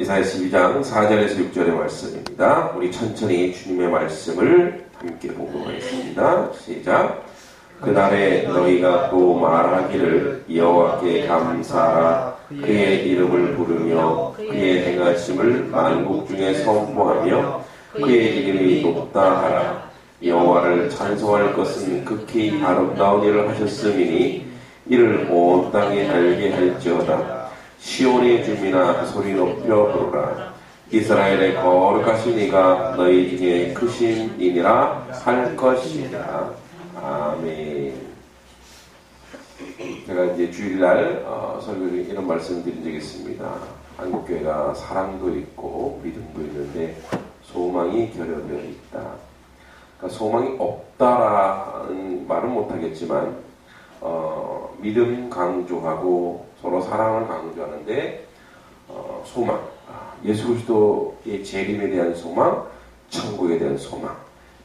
이사야 12장 4절에서 6절의 말씀입니다. 우리 천천히 주님의 말씀을 함께 보고 가겠습니다. 시작. 그날에 너희가 또 말하기를 여호와께 감사하라. 그의 이름을 부르며 그의 행하심을 만국 중에 선포하며 그의 이름이 높다 하라. 여호와를 찬송할 것은 극히 아름다운 일을 하셨음이니 이를 온 땅에 알게 할지어다. 시온의 주민아 소리 높여 부르라. 이스라엘의 거룩하신 이가 너희 중에 크신이니라 할 것이니라. 아멘. 제가 이제 주일날 설교에 이런 말씀 드린 적이 있습니다. 한국교회가 사랑도 있고 믿음도 있는데 소망이 결여되어 있다. 그러니까 소망이 없다라는 말은 못하겠지만 믿음 강조하고 서로 사랑을 강조하는데 소망, 예수 그리스도의 재림에 대한 소망, 천국에 대한 소망,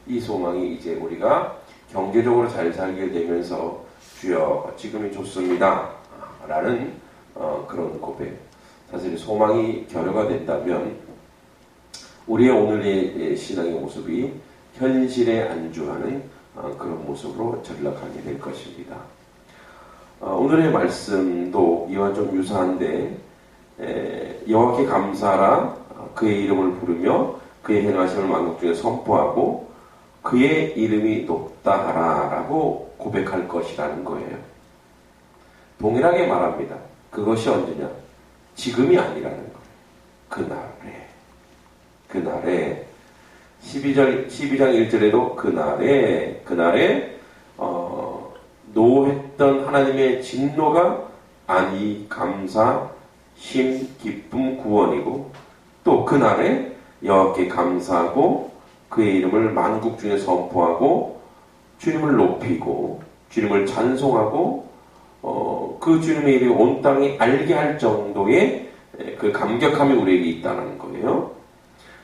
이 소망이 이제 우리가 경제적으로 잘 살게 되면서 주여 지금이 좋습니다 라는 그런 고백. 사실 소망이 결여가 된다면 우리의 오늘의 신앙의 모습이 현실에 안주하는 그런 모습으로 전락하게 될 것입니다. 오늘의 말씀도 이와 좀 유사한데 여호와께 감사하라. 그의 이름을 부르며 그의 행하심을 만국 중에 선포하고 그의 이름이 높다 하라 라고 고백할 것이라는 거예요. 동일하게 말합니다. 그것이 언제냐? 지금이 아니라는 거예요. 그날에 12장 1절에도 그날에 노했던 하나님의 진노가 안위, 감사, 힘, 기쁨, 구원이고 또 그날에 여호와께 감사하고 그의 이름을 만국 중에 선포하고 주님을 높이고 주님을 찬송하고 그 주님의 이름이 온 땅이 알게 할 정도의 그 감격함이 우리에게 있다는 거예요.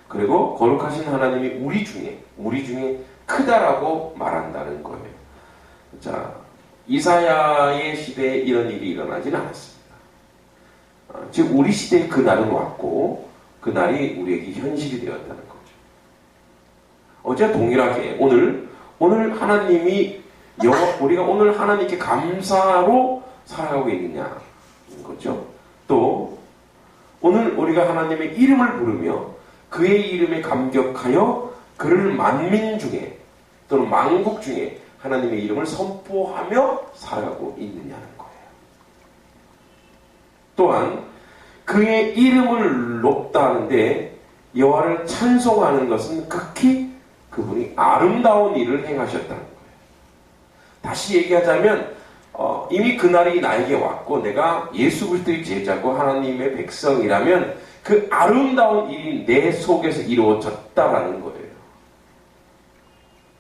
그리고 거룩하신 하나님이 우리 중에 크다라고 말한다는 거예요. 자, 이사야의 시대에 이런 일이 일어나진 않았습니다. 즉 우리 시대에 그 날은 왔고 그 날이 우리에게 현실이 되었다는 거죠. 어제 동일하게 오늘 하나님이 우리가 오늘 하나님께 감사로 살아가고 있느냐는 거죠. 또 오늘 우리가 하나님의 이름을 부르며 그의 이름에 감격하여 그를 만민 중에 또는 만국 중에 하나님의 이름을 선포하며 살아가고 있느냐는 거예요. 또한 그의 이름을 높다 하는데 여호와를 찬송하는 것은 극히 그분이 아름다운 일을 행하셨다는 거예요. 다시 얘기하자면 이미 그날이 나에게 왔고 내가 예수 그리스도의 제자고 하나님의 백성이라면 그 아름다운 일이 내 속에서 이루어졌다라는 거예요.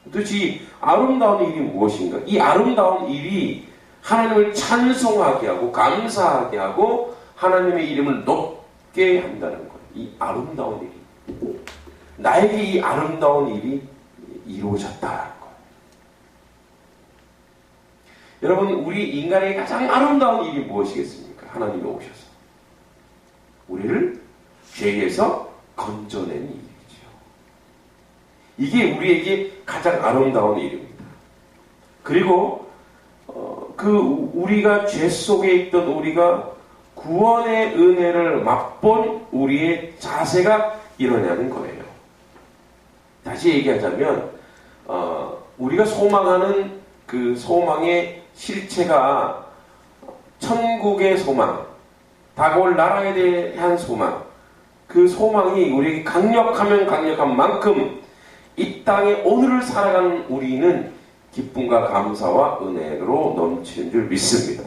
도대체 이 아름다운 일이 무엇인가? 이 아름다운 일이 하나님을 찬송하게 하고 감사하게 하고 하나님의 이름을 높게 한다는 거예요. 이 아름다운 일이. 나에게 이 아름다운 일이 이루어졌다는 거예요. 여러분, 우리 인간에게 가장 아름다운 일이 무엇이겠습니까? 하나님이 오셔서 우리를 죄에서 건져낸 일이죠. 이게 우리에게 가장 아름다운 일입니다. 그리고 우리가 죄 속에 있던 우리가 구원의 은혜를 맛본 우리의 자세가 이러냐는 거예요. 다시 얘기하자면 우리가 소망하는 그 소망의 실체가 천국의 소망, 다가올 나라에 대한 소망, 그 소망이 우리에게 강력하면 강력한 만큼 이 땅에 오늘을 살아가는 우리는 기쁨과 감사와 은혜로 넘치는 줄 믿습니다.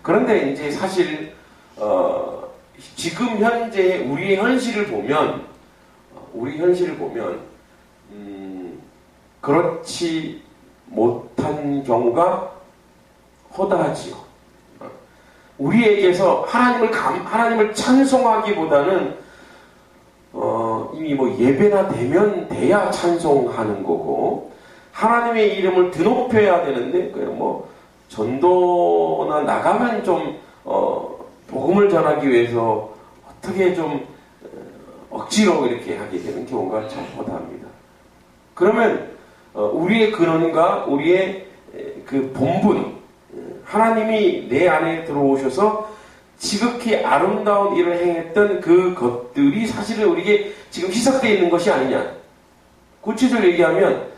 그런데 이제 사실 지금 현재 우리의 현실을 보면 그렇지 못한 경우가 허다하지요. 우리에게서 하나님을 찬송하기보다는 이미 예배나 되면 돼야 찬송하는 거고 하나님의 이름을 드높여야 되는데 그냥 전도나 나가면 좀 복음을 전하기 위해서 어떻게 좀 억지로 이렇게 하게 되는 경우가 참 허다합니다. 그러면 우리의 근원과 우리의 그 본분, 하나님이 내 안에 들어오셔서 지극히 아름다운 일을 행했던 그 것들이 사실은 우리에게 지금 희석되어 있는 것이 아니냐. 구체적으로 얘기하면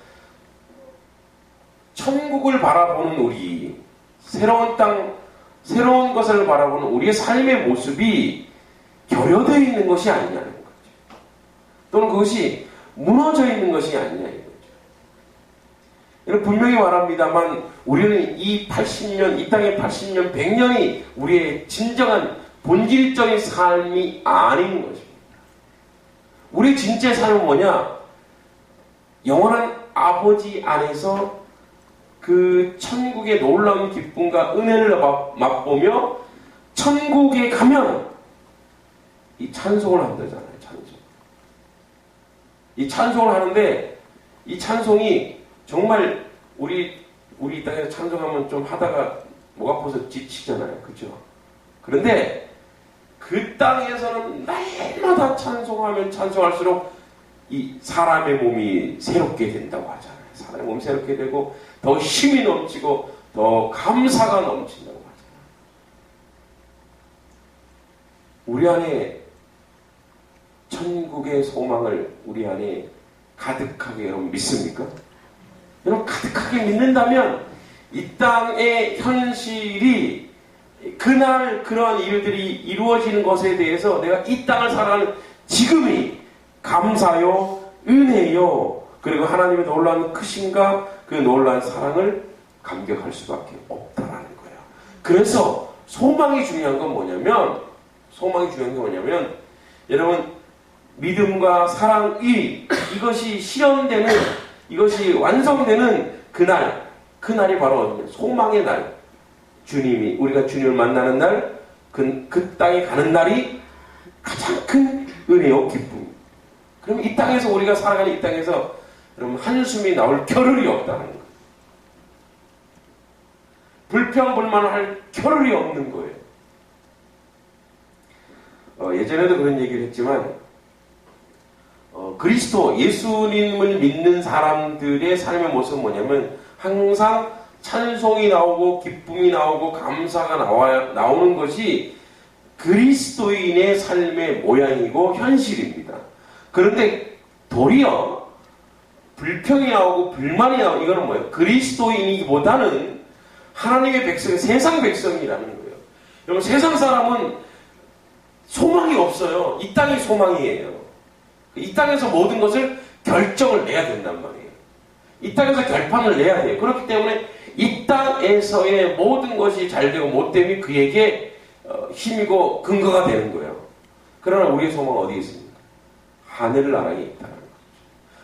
천국을 바라보는 우리, 새로운 땅, 새로운 것을 바라보는 우리의 삶의 모습이 결여되어 있는 것이 아니냐는 거죠. 또는 그것이 무너져 있는 것이 아니냐 이거죠. 이런 분명히 말합니다만 우리는 이 80년, 이 땅의 80년, 100년이 우리의 진정한 본질적인 삶이 아닌 것입니다. 우리의 진짜 삶은 뭐냐? 영원한 아버지 안에서 그 천국의 놀라운 기쁨과 은혜를 맛보며 천국에 가면 이 찬송을 한다잖아요. 찬송. 이 찬송을 하는데 이 찬송이 정말 우리 이 땅에서 찬송하면 좀 하다가 목 아파서 지치잖아요. 그죠? 그런데 그 땅에서는 날마다 찬송하면 찬송할수록 이 사람의 몸이 새롭게 된다고 하잖아요. 사람의 몸이 새롭게 되고 더 힘이 넘치고 더 감사가 넘친다고 하잖아요. 우리 안에 천국의 소망을 우리 안에 가득하게 여러분 믿습니까? 여러분 가득하게 믿는다면 이 땅의 현실이 그날 그러한 일들이 이루어지는 것에 대해서 내가 이 땅을 살아가는 지금이 감사요, 은혜요, 그리고 하나님의 놀라운 크심과 그 놀라운 사랑을 감격할 수밖에 없다라는 거예요. 그래서 소망이 중요한 건 뭐냐면, 여러분 믿음과 사랑이 이것이 실현되는, 이것이 완성되는 그날이 바로 소망의 날, 우리가 주님을 만나는 날, 그 땅에 가는 날이 가장 큰 은혜요 기쁨. 그럼 이 땅에서 우리가 살아가는 이 땅에서 여러분 한숨이 나올 겨를이 없다는 거예요. 불평불만할 겨를이 없는 거예요. 예전에도 그런 얘기를 했지만 그리스도 예수님을 믿는 사람들의 삶의 모습은 뭐냐면 항상 찬송이 나오고 기쁨이 나오고 감사가 나오는 것이 그리스도인의 삶의 모양이고 현실입니다. 그런데 도리어 불평이 나오고 불만이 나오고 이거는 뭐예요? 그리스도인이기보다는 하나님의 백성, 세상 백성이라는 거예요. 여러분 세상 사람은 소망이 없어요. 이 땅이 소망이에요. 이 땅에서 모든 것을 결정을 내야 된단 말이에요. 이 땅에서 결판을 내야 돼요. 그렇기 때문에 이 땅에서의 모든 것이 잘되고 못됨이 그에게 힘이고 근거가 되는 거예요. 그러나 우리의 소망은 어디에 있습니까? 하늘 나라에 있다는 거죠.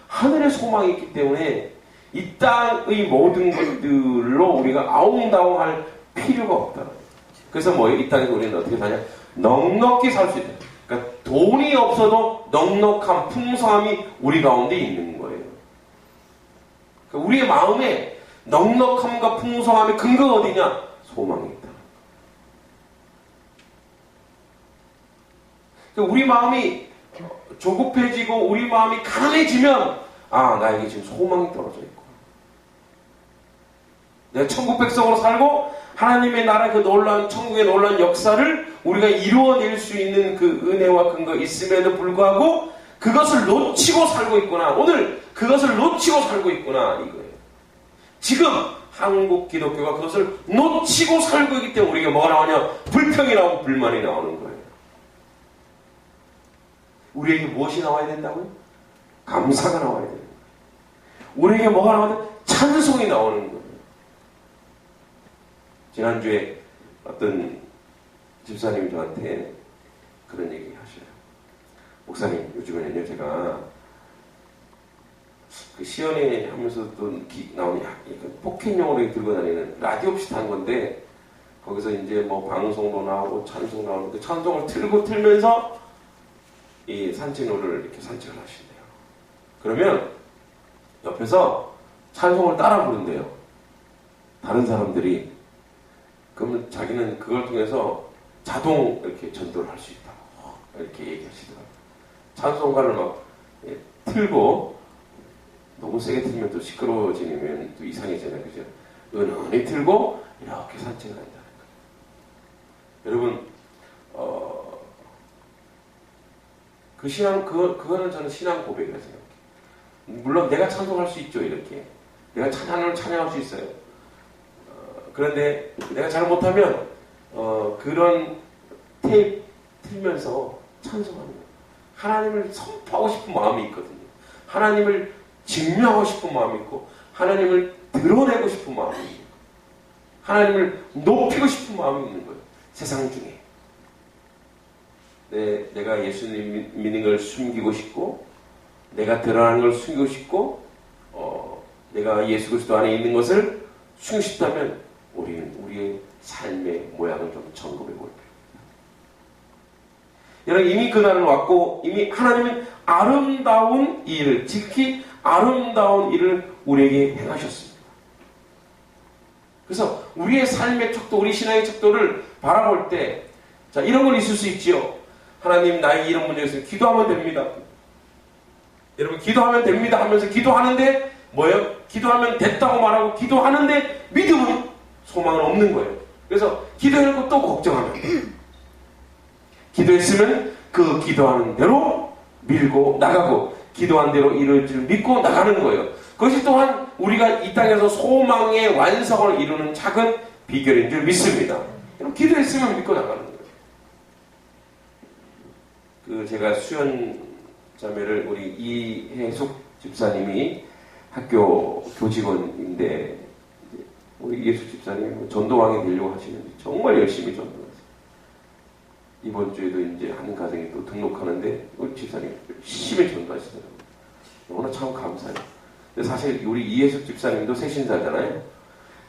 하늘의 소망이 있기 때문에 이 땅의 모든 것들로 우리가 아웅다웅할 필요가 없다는 거죠. 그래서 뭐예요? 이 땅에서 우리는 어떻게 사냐? 넉넉히 살 수 있다. 그러니까 돈이 없어도 넉넉한 풍성함이 우리 가운데 있는 거예요. 그러니까 우리의 마음에 넉넉함과 풍성함의 근거가 어디냐? 소망이 있다. 그러니까 우리 마음이 조급해지고 우리 마음이 가난해지면 나에게 지금 소망이 떨어져 있고 내가 천국 백성으로 살고 하나님의 나라의 그 놀라운 천국의 놀라운 역사를 우리가 이루어낼 수 있는 그 은혜와 근거가 있음에도 불구하고 그것을 놓치고 살고 있구나. 오늘 그것을 놓치고 살고 있구나 이거예요. 지금 한국 기독교가 그것을 놓치고 살고 있기 때문에 우리가 뭐가 나오냐? 불평이 나오고 불만이 나오는 거예요. 우리에게 무엇이 나와야 된다고요? 감사가 나와야 돼요. 우리에게 뭐가 나와야 돼? 찬송이 나오는 거예요. 지난주에 어떤 집사님이 저한테 그런 얘기 하셔요. 목사님, 요즘에는요, 제가 그 시연회 하면서 또 나오는 포켓용으로 들고 다니는 라디오 비슷한 건데, 거기서 이제 뭐 방송도 나오고 찬송 나오는데, 찬송을 틀면서 이 산책로를 이렇게 산책을 하신대요. 그러면 옆에서 찬송을 따라 부른대요. 다른 사람들이. 그러면 자기는 그걸 통해서 자동 이렇게 전도를 할 수 있다고 이렇게 얘기하시더라고요. 찬송가를 막 틀고 너무 세게 틀면 또 시끄러워지면 또 이상해지잖아요. 그죠? 은은히 틀고 이렇게 산책을 한다는 거예요. 여러분 그 신앙 그거는 저는 신앙 고백이라고 생각해요. 물론 내가 찬송할 수 있죠. 이렇게 내가 하나님을 찬양할 수 있어요. 그런데 내가 잘 못하면 그런 테이프 틀면서 찬송하는 거예요. 하나님을 선포하고 싶은 마음이 있거든요. 하나님을 증명하고 싶은 마음이 있고 하나님을 드러내고 싶은 마음이 있고 하나님을 높이고 싶은 마음이 있는 거예요. 세상 중에 내가 예수님 믿는 걸 숨기고 싶고 내가 드러나는 걸 숨기고 싶고 내가 예수 그리스도 안에 있는 것을 숨기고 싶다면 우리는 우리의 삶의 모양을 좀 점검해 볼 필요합니다. 여러분 이미 그날은 왔고 이미 하나님은 아름다운 일을 지극히 아름다운 일을 우리에게 행하셨습니다. 그래서 우리의 삶의 척도 우리 신앙의 척도를 바라볼 때 자 이런 건 있을 수 있지요. 하나님 나에게 이런 문제가 있으면 기도하면 됩니다. 여러분 기도하면 됩니다 하면서 기도하는데 뭐예요? 기도하면 됐다고 말하고 기도하는데 믿음은 소망은 없는 거예요. 그래서 기도해놓고 또 걱정하면 기도했으면 그 기도하는 대로 밀고 나가고 기도한 대로 이룰 줄 믿고 나가는 거예요. 그것이 또한 우리가 이 땅에서 소망의 완성을 이루는 작은 비결인 줄 믿습니다. 그럼 기도했으면 믿고 나가는 거예요. 제가 수연 자매를 우리 이혜숙 집사님이 학교 교직원인데 우리 예수 집사님 전도왕이 되려고 하시는데 정말 열심히 전도했어요. 이번 주에도 이제 한 가정이 또 등록하는데 우리 집사님 열심히 전도하시더라고요. 너무나 참 감사해요. 근데 사실 우리 이혜숙 집사님도 새신자잖아요.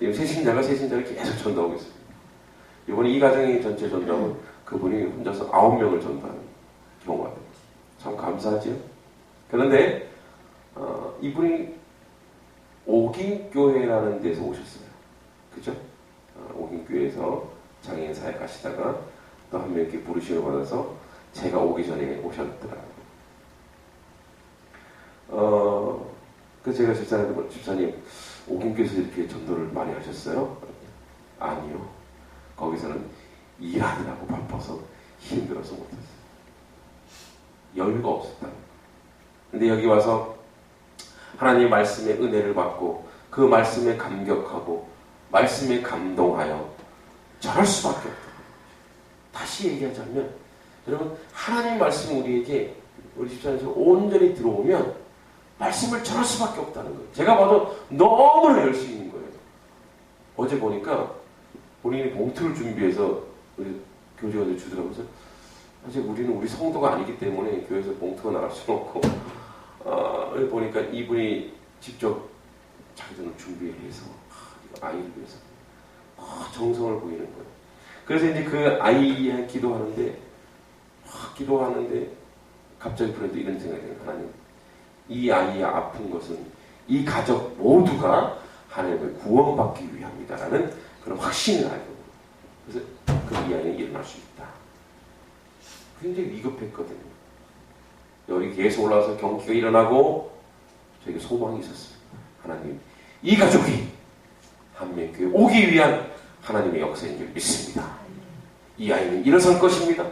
새신자가 새신자를 계속 전도하고 있습니다. 이번에 이 가정이 전체 전도하면 그분이 혼자서 9명을 전도하는 경우가 됩니다. 참 감사하지요. 그런데 이분이 옥인교회라는 데서 오셨어요. 그죠? 옥인교회에서 장애인 사역 하시다가 또 한 명 이렇게 부르심을 받아서 제가 오기 전에 오셨더라고요. 그래서 제가 집사님 옥인교회에서 이렇게 전도를 많이 하셨어요? 아니요. 거기서는 일하느라고 바빠서 힘들어서 못했어요. 여유가 없었다. 근데 여기 와서 하나님 말씀의 은혜를 받고 그 말씀에 감격하고 말씀에 감동하여 저럴 수밖에 없다. 다시 얘기하자면 여러분 하나님 말씀 우리에게 우리 집사님에서 온전히 들어오면 말씀을 전할 수밖에 없다는 거예요. 제가 봐도 너무나 열심히 있는 거예요. 어제 보니까 본인이 봉투를 준비해서 우리 교직원들 주더라고요. 사실 우리는 우리 성도가 아니기 때문에 교회에서 봉투가 나갈 수는 없고 보니까 이분이 직접 자기 돈을 준비해서 아이를 위해서 정성을 보이는 거예요. 그래서 이제 그 아이에 기도하는데 갑자기 그래도 이런 생각이 들어요. 하나님 이 아이의 아픈 것은 이 가족 모두가 하나님을 구원받기 위함이다라는 그런 확신을 알고 그래서 그 이 아이는 일어날 수 있다. 굉장히 위급했거든요. 열이 계속 올라와서 경기가 일어나고 저에게 소망이 있었습니다. 하나님 이 가족이 한명교회 오기 위한 하나님의 역사인 줄 믿습니다. 이 아이는 일어설 것입니다.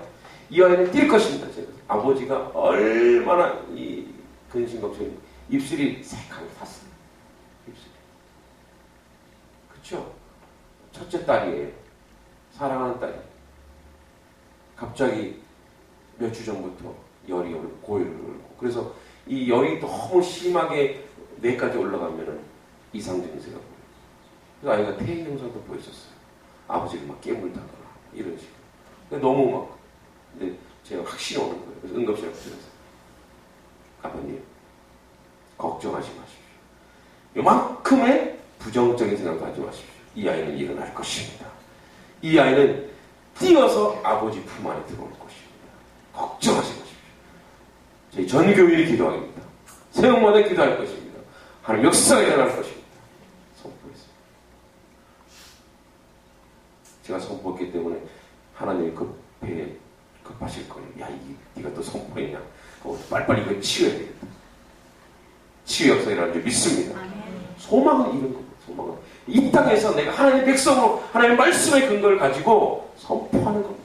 이 아이는 뛸 것입니다. 제가 아버지가 얼마나 이 근심걱정이 입술이 새카맣게 탔습니다. 입술이. 그쵸? 첫째 딸이에요. 사랑하는 딸이. 갑자기 몇 주 전부터 열이 오르고 고열을 오르고 그래서 이 열이 너무 심하게 뇌까지 올라가면은 이상 증세가 보여요. 그래서 아이가 퇴행 증상도 보였었어요. 아버지를 막 깨물다거나 이런 식으로. 너무 막 근데 제가 확신이 오는 거예요. 그래서 응급실에 들어서 아버님 걱정하지 마십시오. 요만큼의 부정적인 생각도 하지 마십시오. 이 아이는 일어날 것입니다. 이 아이는 뛰어서 아버지 품 안에 들어올 것입니다. 걱정하지 마십시오. 저희 전교일이 기도하겠습니다. 새벽마다 기도할 것입니다. 하나님 역사가 일어날 것입니다. 선포했습니다. 제가 선포했기 때문에 하나님이 급하실 거예요. 야, 네가 또 선포했냐? 빨리빨리 이거 치워야 되겠다. 치유 역사라는 줄 믿습니다. 소망은 이런 겁니다. 소망은 이 땅에서 내가 하나님의 백성으로 하나님의 말씀의 근거를 가지고 선포하는 겁니다.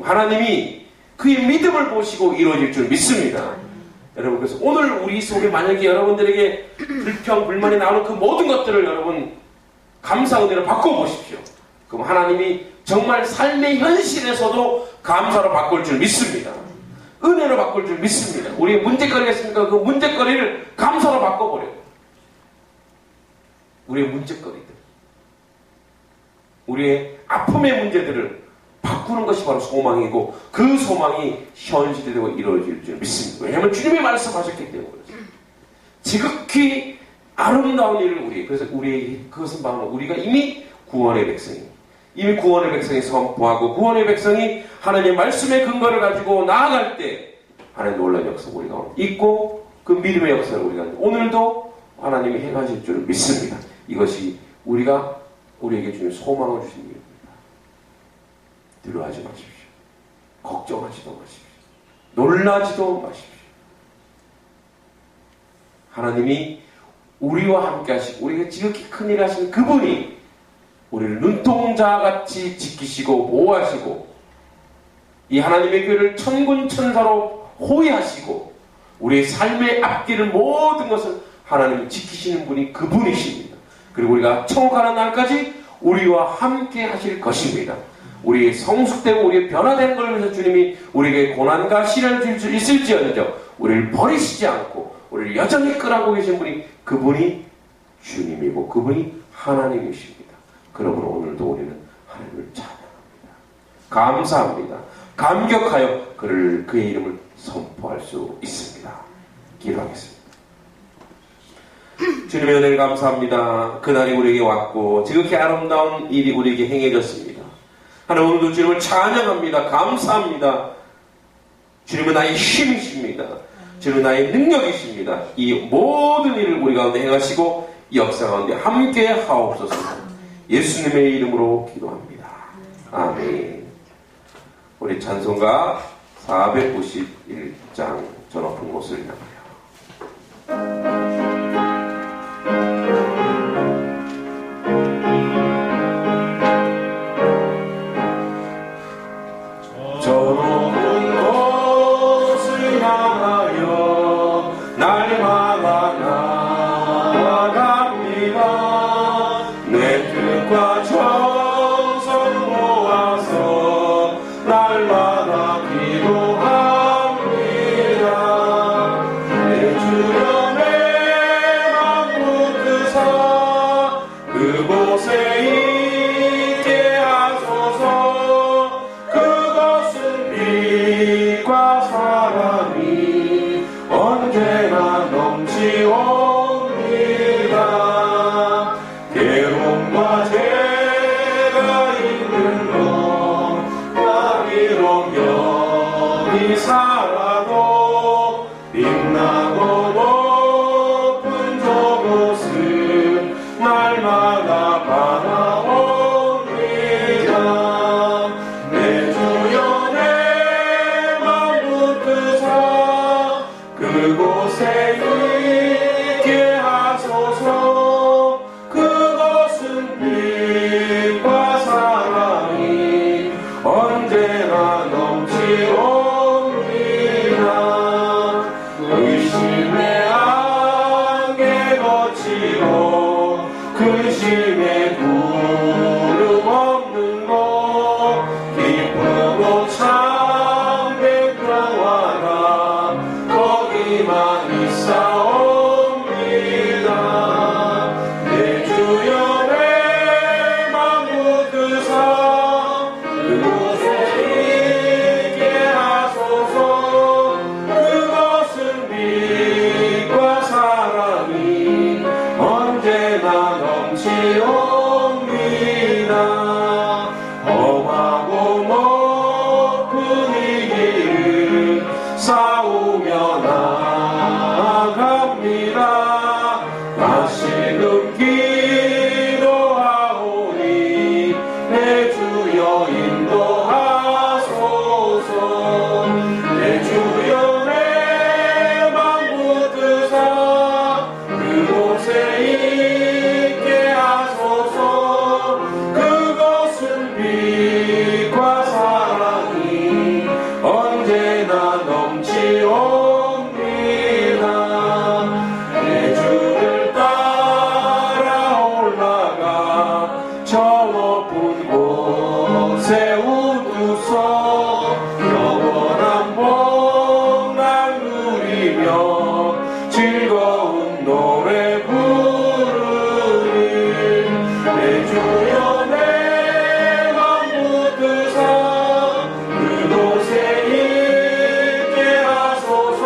하나님이 그의 믿음을 보시고 이루어질 줄 믿습니다. 여러분, 그래서 오늘 우리 속에 만약에 여러분들에게 불평, 불만이 나오는 그 모든 것들을 여러분 감사 은혜로 바꿔보십시오. 그럼 하나님이 정말 삶의 현실에서도 감사로 바꿀 줄 믿습니다. 은혜로 바꿀 줄 믿습니다. 우리의 문제거리가 있으니까 그 문제거리를 감사로 바꿔버려요. 우리의 문제거리들, 우리의 아픔의 문제들을 바꾸는 것이 바로 소망이고 그 소망이 현실이 되고 이루어질 줄 믿습니다. 왜냐하면 주님이 말씀하셨기 때문에 지극히 아름다운 일을 그래서 우리에게 그것은 바로 우리가 이미 구원의 백성이 선포하고 구원의 백성이 하나님의 말씀의 근거를 가지고 나아갈 때 하나님 놀라운 역사 우리가 있고 그 믿음의 역사를 우리가 오늘도 하나님이 행하실 줄 믿습니다. 이것이 우리에게 주신 소망을 주신 일입니다. 두려워하지 마십시오. 걱정하지도 마십시오. 놀라지도 마십시오. 하나님이 우리와 함께 하시고 우리가 지극히 큰일 하시는 그분이 우리를 눈동자같이 지키시고 보호하시고 이 하나님의 교회를 천군천사로 호위하시고 우리의 삶의 앞길을 모든 것을 하나님이 지키시는 분이 그분이십니다. 그리고 우리가 천국하는 날까지 우리와 함께 하실 것입니다. 우리의 성숙되고 우리의 변화되는 걸 위해서 주님이 우리에게 고난과 시련을 줄 수 있을지언정 우리를 버리시지 않고 우리를 여전히 끌어가고 계신 분이 그분이 주님이고 그분이 하나님이십니다. 그러므로 오늘도 우리는 하나님을 찬양합니다. 감사합니다. 감격하여 그의 이름을 선포할 수 있습니다. 기도하겠습니다. 주님의 은혜를 감사합니다. 그날이 우리에게 왔고 지극히 아름다운 일이 우리에게 행해졌습니다. 하나님 오늘도 주님을 찬양합니다. 감사합니다. 주님은 나의 힘이십니다. 주님은 나의 능력이십니다. 이 모든 일을 우리 가운데 행하시고 역사 가운데 함께 하옵소서. 예수님의 이름으로 기도합니다. 아멘. 우리 찬송가 491장 저 높은 곳을 향하여 내 주여 인도하소서 내 주 언제나 넘치옵니다. 내 주를 따라 올라가 저 높은 곳에 우두서 영원한 복락 누리며 즐거운 노래 부르리. 내 주여 내 맘 붙드사 그곳에 있게 하소서.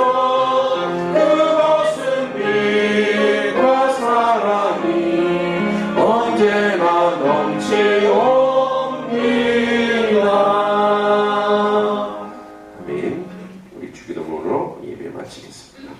그것은 빛과 사랑이 언제나 넘치옵니다. 아멘. 우리 주기도문으로 예배 마치겠습니다.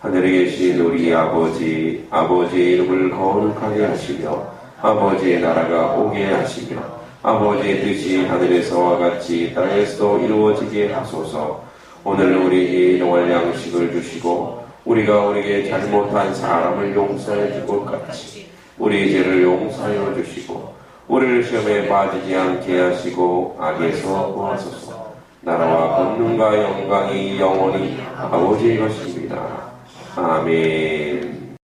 하늘에 계신 우리 아버지, 아버지의 이름을 거룩하게 하시며 아버지의 나라가 오게 하시며 아버지의 뜻이 하늘에서와 같이 땅에서도 이루어지게 하소서. 오늘 우리에게 일용할 양식을 주시고 우리가 우리에게 잘못한 사람을 용서해 줄 것 같이 우리의 죄를 용서하여 주시고 우리를 시험에 빠지지 않게 하시고 악에서 구하소서. 나라와 권능과 영광이 영원히 아버지의 것입니다. 아멘.